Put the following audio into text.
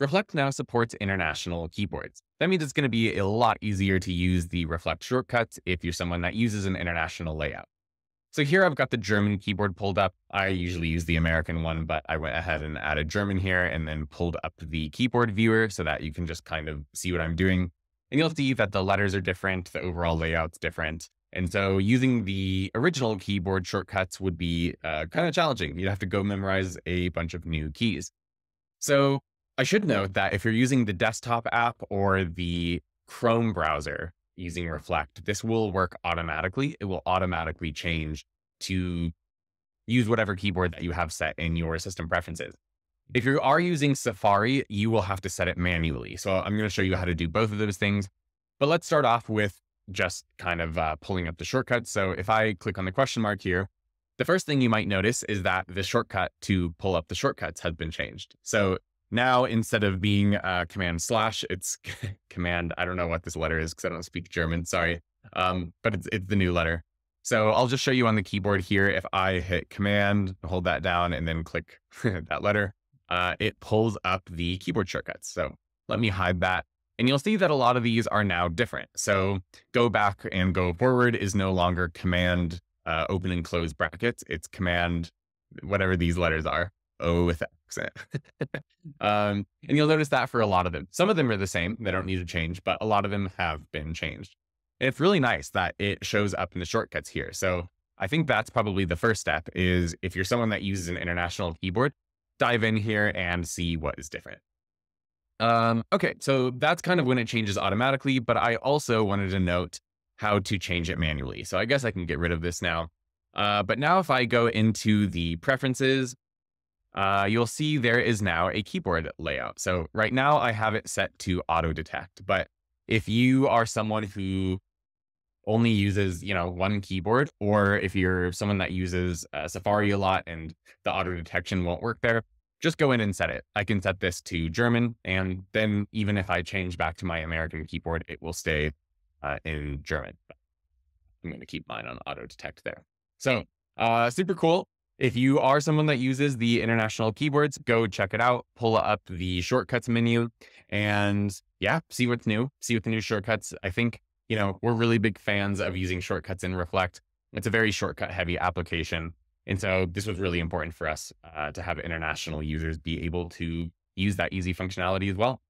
Reflect now supports international keyboards. That means it's going to be a lot easier to use the Reflect shortcuts if you're someone that uses an international layout. So here I've got the German keyboard pulled up. I usually use the American one, but I went ahead and added German here and then pulled up the keyboard viewer so that you can just kind of see what I'm doing. And you'll see that the letters are different, the overall layout's different. And so using the original keyboard shortcuts would be kind of challenging. You'd have to go memorize a bunch of new keys. So I should note that if you're using the desktop app or the Chrome browser using Reflect, this will work automatically. It will automatically change to use whatever keyboard that you have set in your system preferences. If you are using Safari, you will have to set it manually. So I'm going to show you how to do both of those things. But let's start off with just kind of pulling up the shortcut. So if I click on the question mark here, the first thing you might notice is that the shortcut to pull up the shortcuts has been changed. So now instead of being command slash, it's command. I don't know what this letter is because I don't speak German. Sorry. But it's the new letter. So I'll just show you on the keyboard here. If I hit command, hold that down and then click that letter, it pulls up the keyboard shortcuts. So let me hide that. And you'll see that a lot of these are now different. So go back and go forward is no longer command open and close brackets. It's command, whatever these letters are. O with accent. And you'll notice that for a lot of them. Some of them are the same. They don't need to change, but a lot of them have been changed. And it's really nice that it shows up in the shortcuts here. So I think that's probably the first step is if you're someone that uses an international keyboard, dive in here and see what is different. Okay, so that's kind of when it changes automatically, but I also wanted to note how to change it manually. So I guess I can get rid of this now. But now if I go into the preferences, you'll see there is now a keyboard layout. So right now I have it set to auto detect, but if you are someone who only uses, one keyboard, or if you're someone that uses Safari a lot and the auto detection won't work there, just go in and set it. I can set this to German, and then even if I change back to my American keyboard, it will stay in German. I'm going to keep mine on auto detect there. So super cool. If you are someone that uses the international keyboards, go check it out, pull up the shortcuts menu, and yeah, see what's new, see what the new shortcuts. I think, we're really big fans of using shortcuts in Reflect. It's a very shortcut heavy application. And so this was really important for us to have international users be able to use that easy functionality as well.